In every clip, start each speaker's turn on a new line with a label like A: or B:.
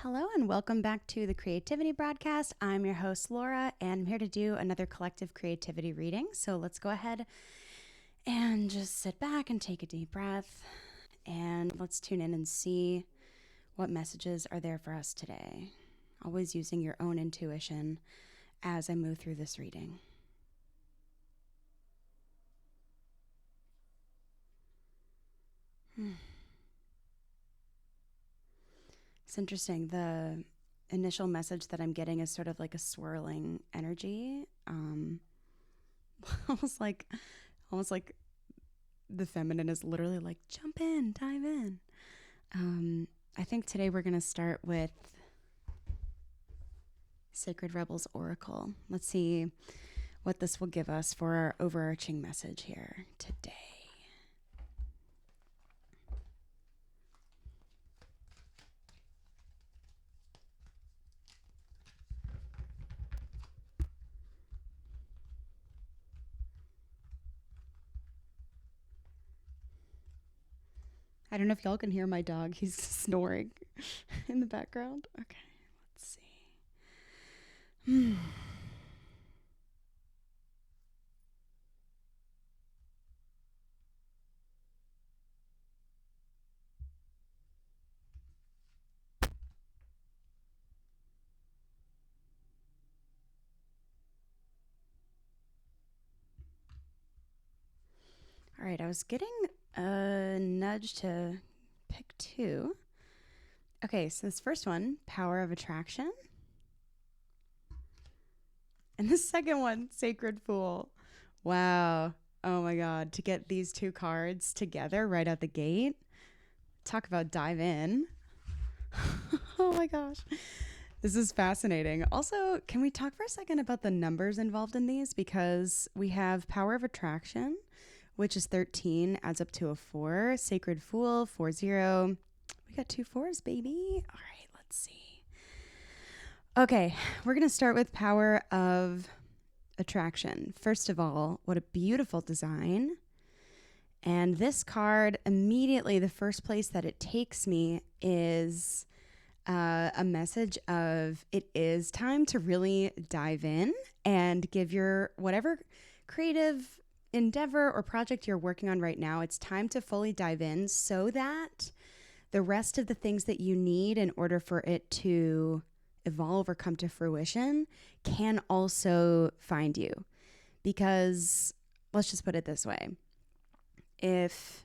A: Hello and welcome back to the Creativity Broadcast. I'm your host, Laura, and I'm here to do another collective creativity reading. So let's go ahead and just sit back and take a deep breath, and let's tune in and see what messages are there for us today. Always using your own intuition as I move through this reading. It's interesting. The initial message that I'm getting is sort of like a swirling energy. almost like the feminine is literally like, jump in, dive in. I think today we're going to start with Sacred Rebels Oracle. Let's see what this will give us for our overarching message here today. I don't know if y'all can hear my dog. He's snoring in the background. Okay, let's see. All right, I was getting a nudge to pick two. Okay, so this first one, Power of Attraction. And the second one, Sacred Fool. Wow. Oh my God. To get these two cards together right out the gate. Talk about dive in. Oh my gosh. This is fascinating. Also, can we talk for a second about the numbers involved in these? Because we have Power of Attraction, which is 13, adds up to a 4. Sacred Fool, 4-0. We got 2 4s, baby. All right, let's see. Okay, we're going to start with Power of Attraction. First of all, what a beautiful design. And this card, immediately the first place that it takes me is a message of it is time to really dive in and give your whatever creative endeavor or project you're working on right now, it's time to fully dive in so that the rest of the things that you need in order for it to evolve or come to fruition can also find you. Because let's just put it this way. If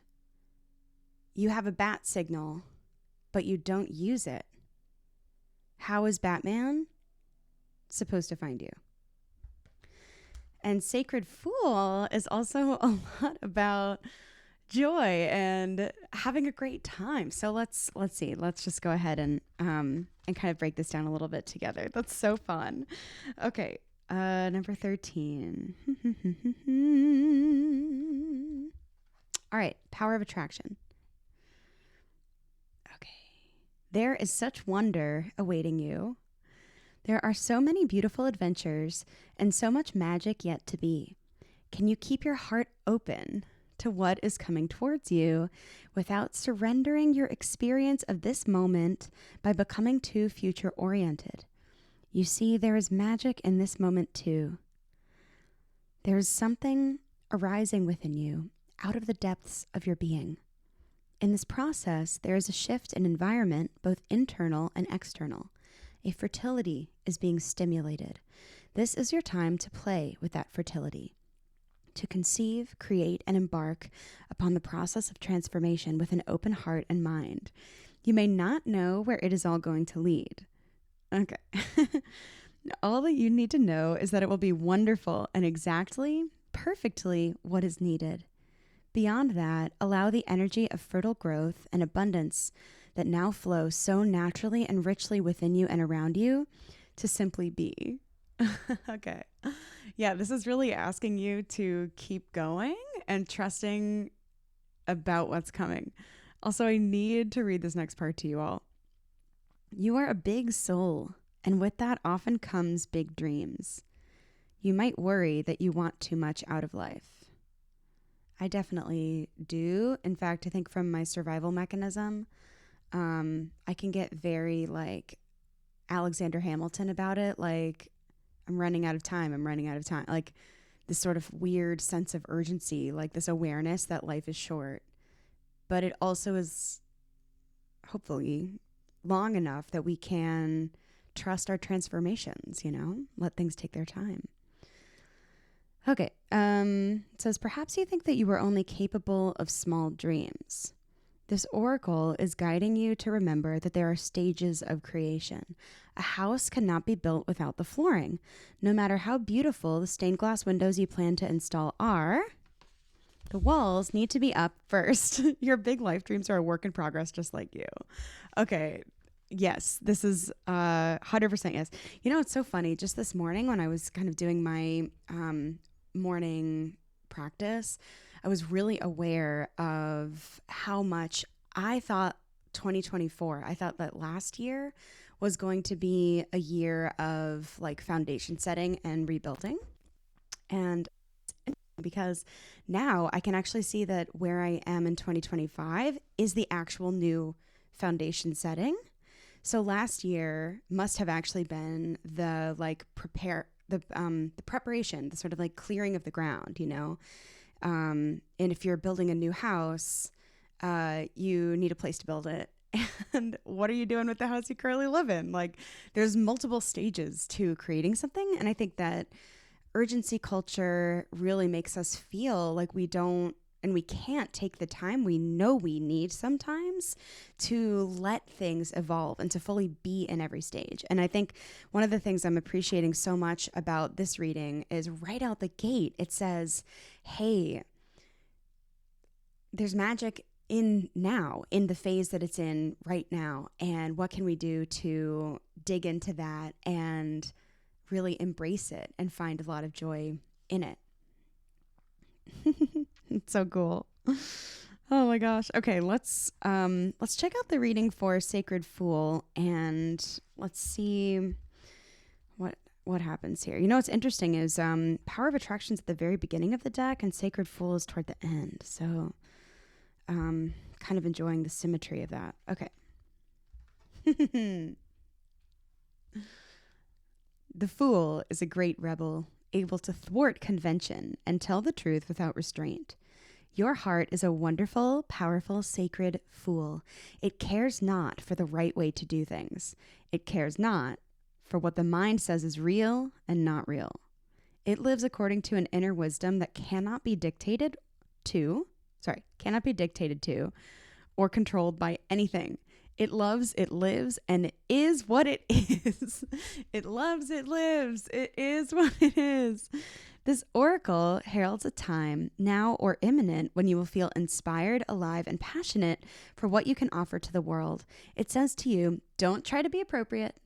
A: you have a bat signal, but you don't use it, how is Batman supposed to find you? And Sacred Fool is also a lot about joy and having a great time. So let's see. Let's just go ahead and kind of break this down a little bit together. That's so fun. Okay, number 13. All right, Power of Attraction. Okay. There is such wonder awaiting you. There are so many beautiful adventures and so much magic yet to be. Can you keep your heart open to what is coming towards you without surrendering your experience of this moment by becoming too future-oriented? You see, there is magic in this moment too. There is something arising within you out of the depths of your being. In this process, there is a shift in environment, both internal and external. A fertility is being stimulated. This is your time to play with that fertility, to conceive, create, and embark upon the process of transformation with an open heart and mind. You may not know where it is all going to lead. Okay. All that you need to know is that it will be wonderful and exactly, perfectly what is needed. Beyond that, allow the energy of fertile growth and abundance that now flows so naturally and richly within you and around you to simply be. Okay. Yeah, this is really asking you to keep going and trusting about what's coming. Also, I need to read this next part to you all. You are a big soul, and with that often comes big dreams. You might worry that you want too much out of life. I definitely do. In fact, I think from my survival mechanism, I can get very like Alexander Hamilton about it. Like, I'm running out of time. I'm running out of time. Like this sort of weird sense of urgency, like this awareness that life is short. But it also is hopefully long enough that we can trust our transformations, let things take their time. Okay. It says, perhaps you think that you are only capable of small dreams. This oracle is guiding you to remember that there are stages of creation. A house cannot be built without the flooring. No matter how beautiful the stained glass windows you plan to install are, the walls need to be up first. Your big life dreams are a work in progress, just like you. Okay. Yes, this is 100% yes. It's so funny. Just this morning when I was kind of doing my morning practice, I was really aware of how much I thought 2024, I thought that last year was going to be a year of like foundation setting and rebuilding. And because now I can actually see that where I am in 2025 is the actual new foundation setting. So last year must have actually been the like the preparation, the sort of like clearing of the ground, and if you're building a new house, you need a place to build it. And what are you doing with the house you currently live in? Like, there's multiple stages to creating something. And I think that urgency culture really makes us feel like we don't and we can't take the time we know we need sometimes to let things evolve and to fully be in every stage. And I think one of the things I'm appreciating so much about this reading is right out the gate, it says, hey, there's magic in now, in the phase that it's in right now. And what can we do to dig into that and really embrace it and find a lot of joy in it? It's so cool. Oh my gosh. Okay, let's check out the reading for Sacred Fool and let's see what happens here. What's interesting is Power of Attraction's at the very beginning of the deck and Sacred Fool is toward the end. So kind of enjoying the symmetry of that. Okay. The Fool is a great rebel, able to thwart convention and tell the truth without restraint. Your heart is a wonderful, powerful, sacred fool. It cares not for the right way to do things. It cares not for what the mind says is real and not real. It lives according to an inner wisdom that cannot be dictated to or controlled by anything. It loves, it lives, and it is what it is. It loves, it lives, it is what it is. This oracle heralds a time, now or imminent, when you will feel inspired, alive, and passionate for what you can offer to the world. It says to you, don't try to be appropriate.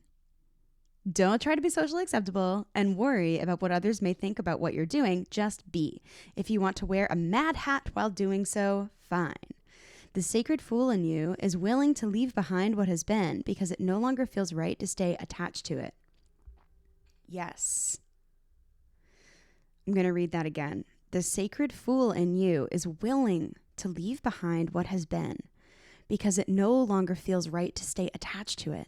A: Don't try to be socially acceptable and worry about what others may think about what you're doing. Just be. If you want to wear a mad hat while doing so, fine. The sacred fool in you is willing to leave behind what has been because it no longer feels right to stay attached to it. Yes. I'm going to read that again. The sacred fool in you is willing to leave behind what has been because it no longer feels right to stay attached to it.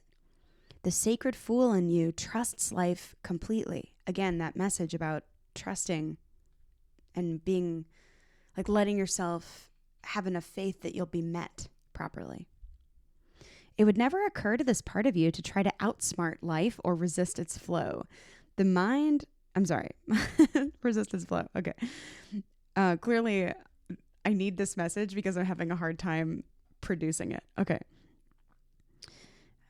A: The sacred fool in you trusts life completely. Again, that message about trusting and being like letting yourself have enough faith that you'll be met properly. It would never occur to this part of you to try to outsmart life or resist its flow. The mind, resist its flow. Okay. Clearly, I need this message because I'm having a hard time producing it. Okay.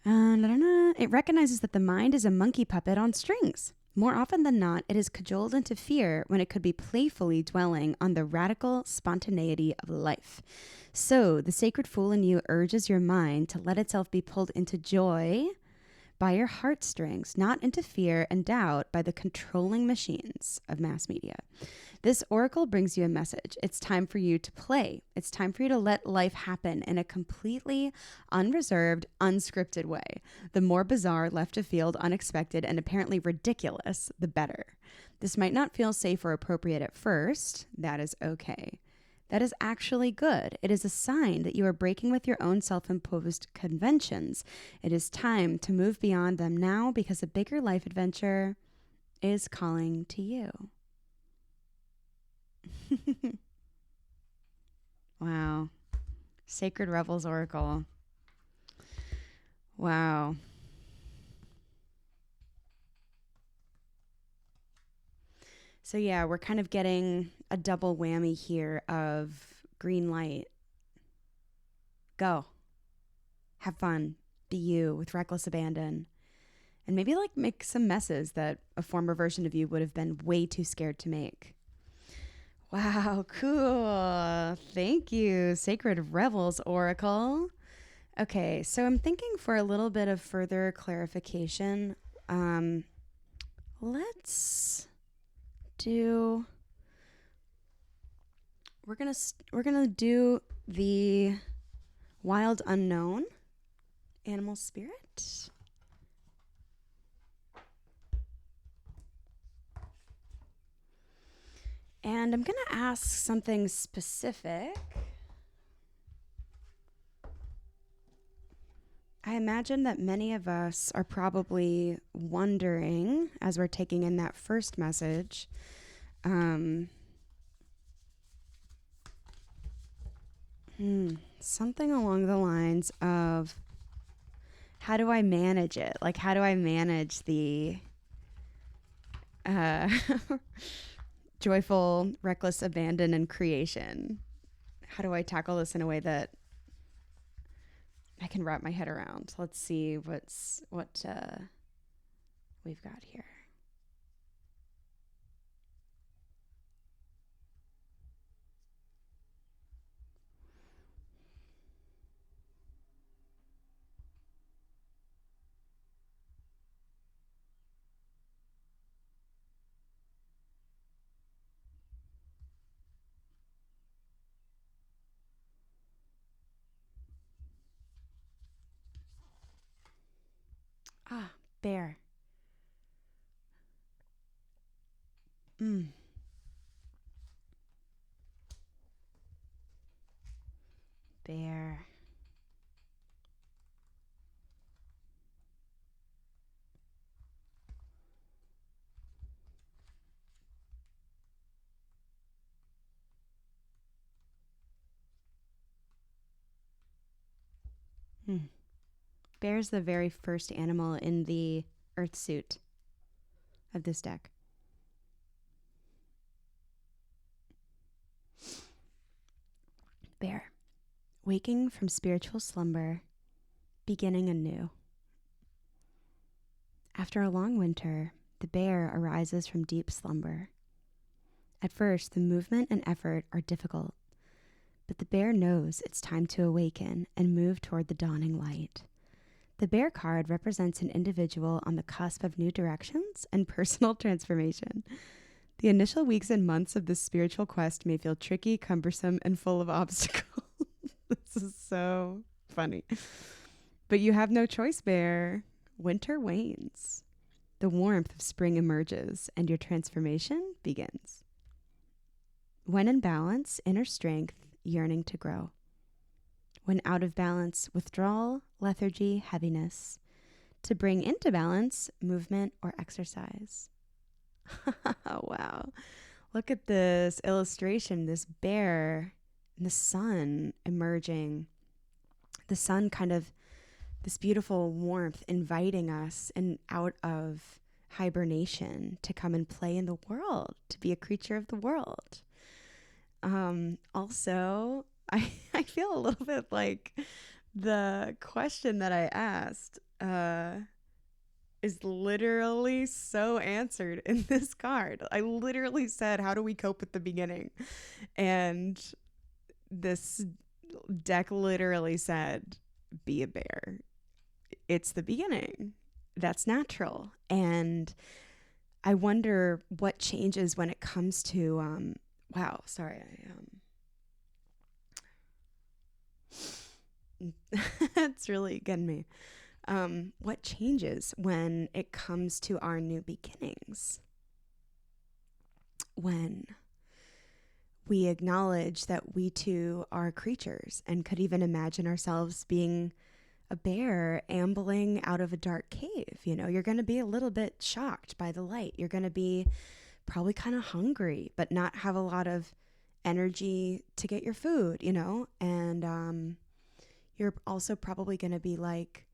A: It recognizes that the mind is a monkey puppet on strings. More often than not, it is cajoled into fear when it could be playfully dwelling on the radical spontaneity of life. So, the sacred fool in you urges your mind to let itself be pulled into joy by your heartstrings, not into fear and doubt by the controlling machines of mass media. This oracle brings you a message. It's time for you to play. It's time for you to let life happen in a completely unreserved, unscripted way. The more bizarre, left of field, unexpected, and apparently ridiculous, the better. This might not feel safe or appropriate at first. That is okay. That is actually good. It is a sign that you are breaking with your own self-imposed conventions. It is time to move beyond them now because a bigger life adventure is calling to you. Wow. Sacred Revels Oracle. Wow. So yeah, we're kind of getting a double whammy here of green light. Go. Have fun. Be you with reckless abandon. And maybe like make some messes that a former version of you would have been way too scared to make. Wow, cool. Thank you, Sacred Revels Oracle. Okay, so I'm thinking for a little bit of further clarification, let's do. We're gonna do the Wild Unknown Animal Spirit. And I'm going to ask something specific. I imagine that many of us are probably wondering, as we're taking in that first message, something along the lines of, how do I manage it? Like, how do I manage the joyful, reckless abandon and creation? How do I tackle this in a way that I can wrap my head around? Let's see what we've got here. Ah, bear. Bear. Bear is the very first animal in the earth suit of this deck. Bear. Waking from spiritual slumber, beginning anew. After a long winter, the bear arises from deep slumber. At first, the movement and effort are difficult, but the bear knows it's time to awaken and move toward the dawning light. The bear card represents an individual on the cusp of new directions and personal transformation. The initial weeks and months of this spiritual quest may feel tricky, cumbersome, and full of obstacles. This is so funny. But you have no choice, bear. Winter wanes. The warmth of spring emerges, and your transformation begins. When in balance, inner strength, yearning to grow. When out of balance, withdrawal, lethargy, heaviness. To bring into balance, movement or exercise. Wow. Look at this illustration, this bear and the sun emerging. The sun kind of, this beautiful warmth inviting us and out of hibernation to come and play in the world, to be a creature of the world. Also, I feel a little bit like the question that I asked is literally so answered in this card. I literally said, how do we cope with the beginning? And this deck literally said, be a bear. It's the beginning. That's natural. And I wonder what changes when it comes to, wow, sorry. It's really getting me. What changes when it comes to our new beginnings? When we acknowledge that we too are creatures and could even imagine ourselves being a bear ambling out of a dark cave. You know, you're going to be a little bit shocked by the light. You're going to be probably kind of hungry, but not have a lot of energy to get your food, you know? And you're also probably going to be like,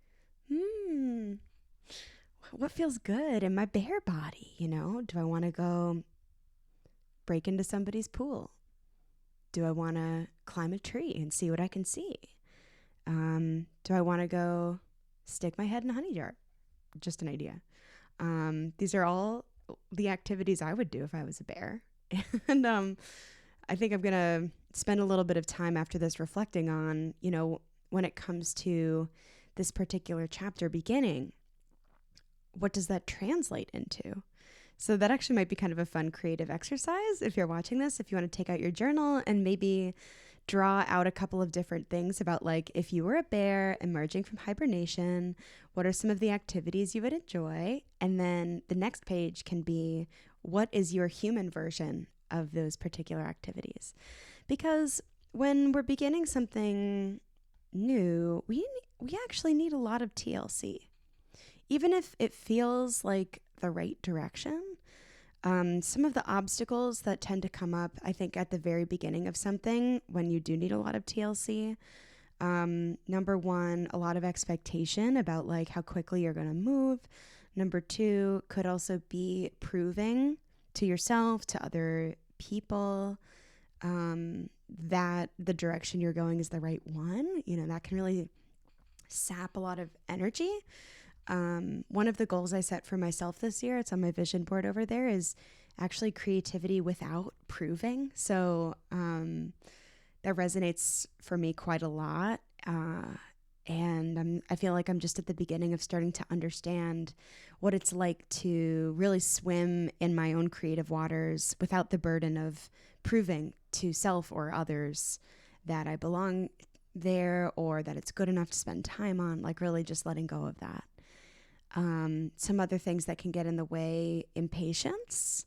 A: what feels good in my bear body? You know, do I want to go break into somebody's pool? Do I want to climb a tree and see what I can see? Do I want to go stick my head in a honey jar? Just an idea. These are all the activities I would do if I was a bear. And I think I'm going to spend a little bit of time after this reflecting on, you know, when it comes to this particular chapter beginning, what does that translate into? So that actually might be kind of a fun creative exercise if you're watching this, if you want to take out your journal and maybe draw out a couple of different things about, like, if you were a bear emerging from hibernation, what are some of the activities you would enjoy? And then the next page can be, what is your human version of those particular activities? Because when we're beginning something new, we actually need a lot of TLC. Even if it feels like the right direction, some of the obstacles that tend to come up, I think, at the very beginning of something when you do need a lot of TLC, number one, a lot of expectation about like how quickly you're going to move. Number two could also be proving to yourself, to other people, that the direction you're going is the right one. You know, that can really sap a lot of energy. One of the goals I set for myself this year, it's on my vision board over there, is actually creativity without proving. So that resonates for me quite a lot. And I feel like I'm just at the beginning of starting to understand what it's like to really swim in my own creative waters without the burden of proving to self or others that I belong there or that it's good enough to spend time on, like really just letting go of that. Some other things that can get in the way, impatience.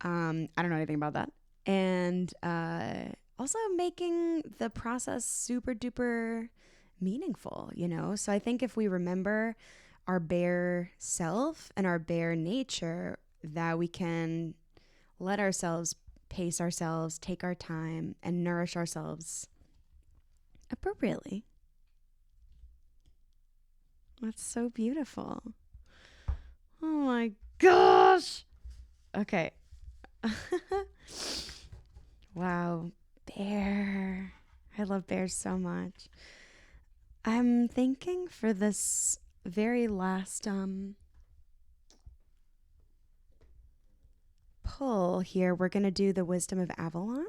A: I don't know anything about that. And also making the process super duper meaningful, you know? So I think if we remember our bear self and our bear nature, that we can let ourselves pace ourselves, take our time, and nourish ourselves appropriately. That's so beautiful. Oh my gosh. Okay. Wow. Bear. I love bears so much. I'm thinking for this very last pull here, we're going to do the wisdom of Avalon.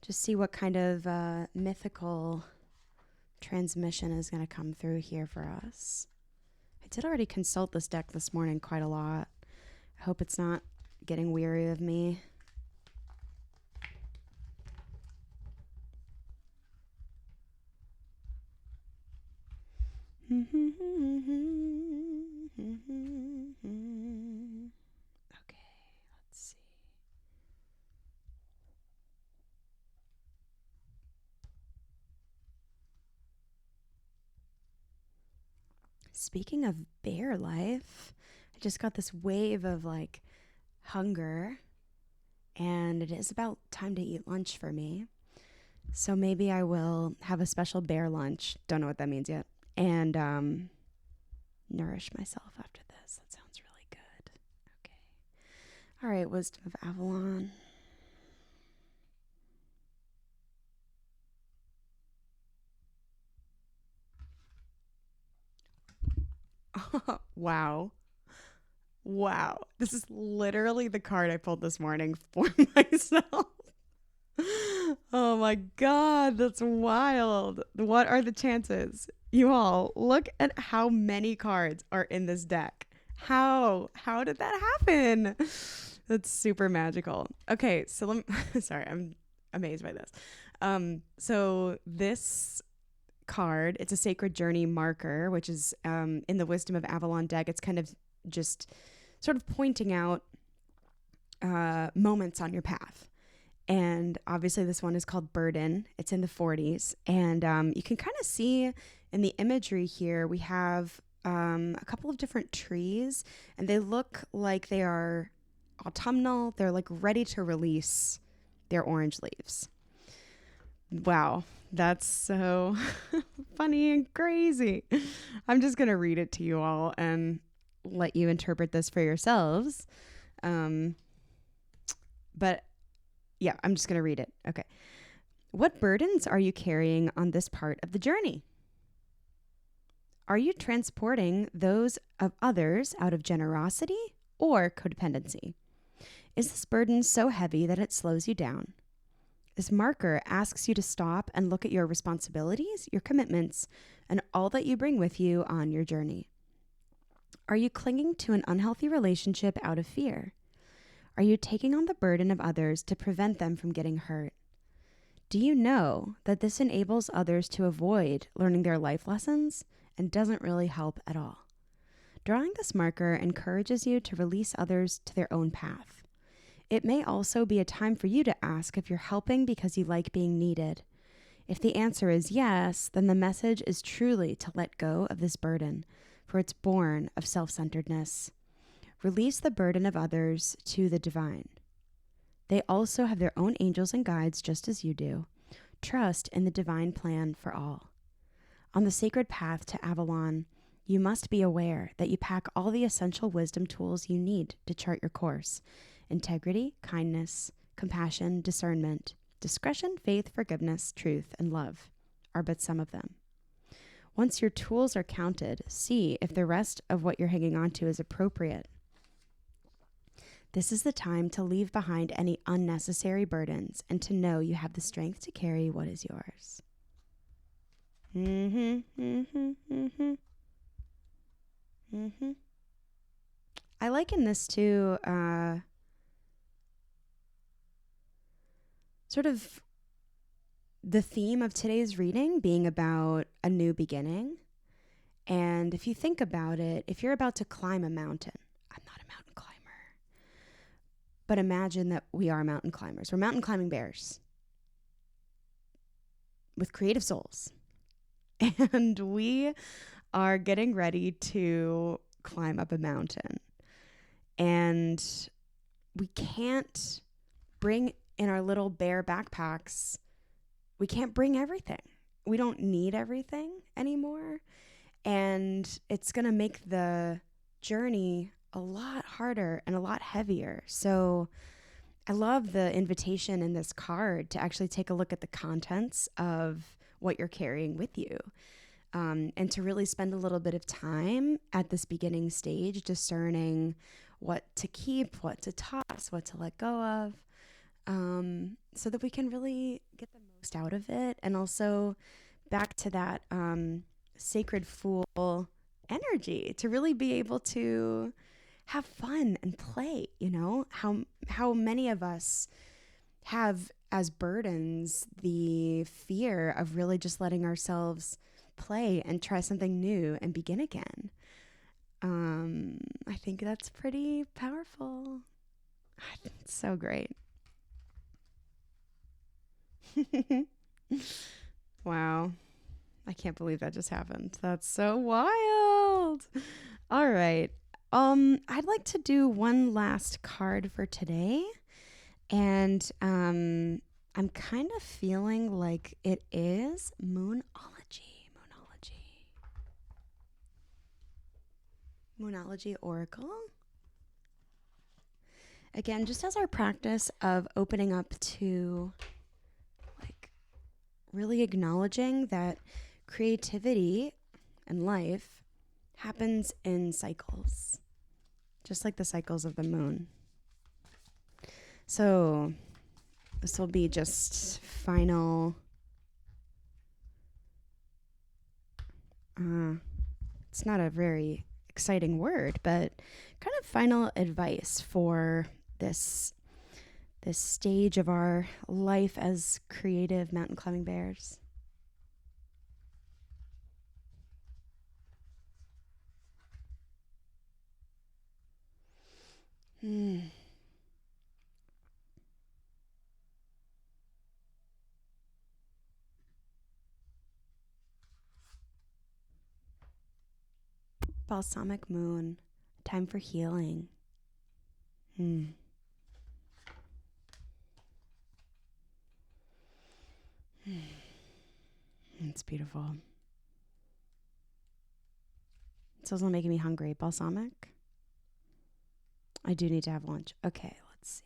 A: Just see what kind of mythical transmission is going to come through here for us. I did already consult this deck this morning quite a lot. I hope it's not getting weary of me. Okay, let's see. Speaking of bear life, I just got this wave of like hunger, and it is about time to eat lunch for me. So maybe I will have a special bear lunch. Don't know what that means yet. And nourish myself after this. That sounds really good. Okay. All right, wisdom of Avalon. Wow. Wow. This is literally the card I pulled this morning for myself. Oh my God, that's wild. What are the chances? You all, look at how many cards are in this deck. How did that happen? That's super magical. Okay, so sorry, I'm amazed by this. So this card, it's a Sacred Journey marker, which is in the Wisdom of Avalon deck. It's kind of just sort of pointing out moments on your path. And obviously, this one is called Burden. It's in the 40s. And you can kind of see in the imagery here, we have a couple of different trees, and they look like they are autumnal. They're like ready to release their orange leaves. Wow, that's so funny and crazy. I'm just going to read it to you all and let you interpret this for yourselves. But yeah, I'm just going to read it. Okay. What burdens are you carrying on this part of the journey? Are you transporting those of others out of generosity or codependency? Is this burden so heavy that it slows you down? This marker asks you to stop and look at your responsibilities, your commitments, and all that you bring with you on your journey. Are you clinging to an unhealthy relationship out of fear? Are you taking on the burden of others to prevent them from getting hurt? Do you know that this enables others to avoid learning their life lessons and doesn't really help at all? Drawing this marker encourages you to release others to their own path. It may also be a time for you to ask if you're helping because you like being needed. If the answer is yes, then the message is truly to let go of this burden, for it's born of self-centeredness. Release the burden of others to the divine. They also have their own angels and guides just as you do. Trust in the divine plan for all. On the sacred path to Avalon, you must be aware that you pack all the essential wisdom tools you need to chart your course. Integrity, kindness, compassion, discernment, discretion, faith, forgiveness, truth, and love are but some of them. Once your tools are counted, see if the rest of what you're hanging on to is appropriate. This is the time to leave behind any unnecessary burdens and to know you have the strength to carry what is yours. I liken this to sort of the theme of today's reading being about a new beginning. And if you think about it, if you're about to climb a mountain, I'm not a mountain climber, but imagine that we are mountain climbers. We're mountain climbing bears with creative souls. And we are getting ready to climb up a mountain. And we can't bring in our little bear backpacks, we can't bring everything. We don't need everything anymore. And it's going to make the journey a lot harder and a lot heavier. So I love the invitation in this card to actually take a look at the contents of what you're carrying with you. And to really spend a little bit of time at this beginning stage discerning what to keep, what to toss, what to let go of, so that we can really get the most out of it. And also back to that sacred fool energy, to really be able to have fun and play. You know, how many of us have as burdens the fear of really just letting ourselves play and try something new and begin again. I think that's pretty powerful. It's so great. Wow. I can't believe that just happened. That's so wild. All right. I'd like to do one last card for today. And I'm kind of feeling like it is Moonology. Moonology Oracle. Again, just as our practice of opening up to like really acknowledging that creativity and life happens in cycles, just like the cycles of the moon. So this will be just final. It's not a very exciting word, but kind of final advice for this stage of our life as creative mountain climbing bears. Balsamic Moon, time for healing. It's beautiful. It's also making me hungry. Balsamic? I do need to have lunch. Okay, let's see.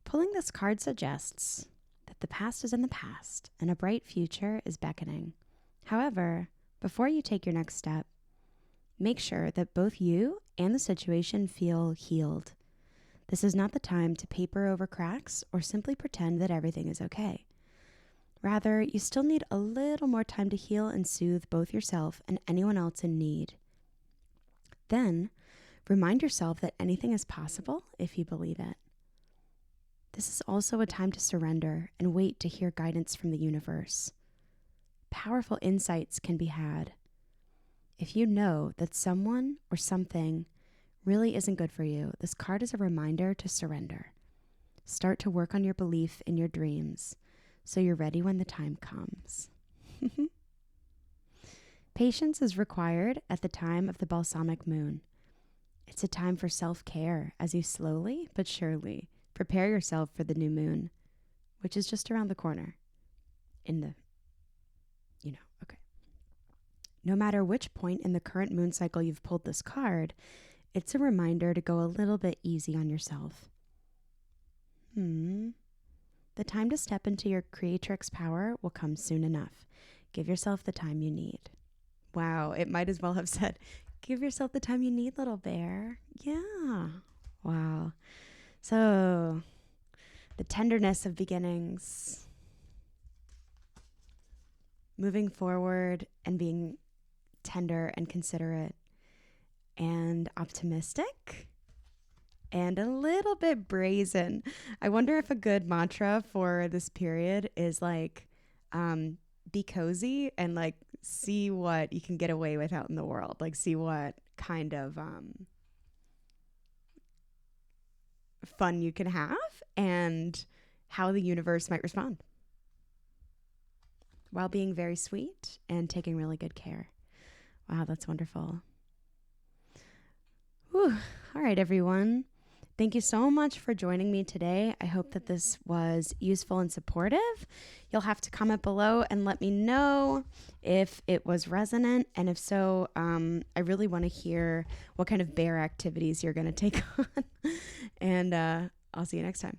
A: Pulling this card suggests that the past is in the past and a bright future is beckoning. However, before you take your next step, make sure that both you and the situation feel healed. This is not the time to paper over cracks or simply pretend that everything is okay. Rather, you still need a little more time to heal and soothe both yourself and anyone else in need. Then, remind yourself that anything is possible if you believe it. This is also a time to surrender and wait to hear guidance from the universe. Powerful insights can be had. If you know that someone or something really isn't good for you, this card is a reminder to surrender. Start to work on your belief in your dreams so you're ready when the time comes. Patience is required at the time of the Balsamic Moon. It's a time for self-care as you slowly but surely prepare yourself for the new moon, which is just around the corner. Okay. No matter which point in the current moon cycle you've pulled this card, it's a reminder to go a little bit easy on yourself. The time to step into your creatrix power will come soon enough. Give yourself the time you need. Wow, it might as well have said, give yourself the time you need, little bear. Yeah. Wow. So, the tenderness of beginnings. Moving forward and being tender and considerate and optimistic and a little bit brazen. I wonder if a good mantra for this period is like, be cozy and like see what you can get away with out in the world. Like see what kind of fun you can have and how the universe might respond while being very sweet and taking really good care. Wow, that's wonderful. Whew. All right, everyone. Thank you so much for joining me today. I hope that this was useful and supportive. You'll have to comment below and let me know if it was resonant. And if so, I really want to hear what kind of bear activities you're going to take on. And I'll see you next time.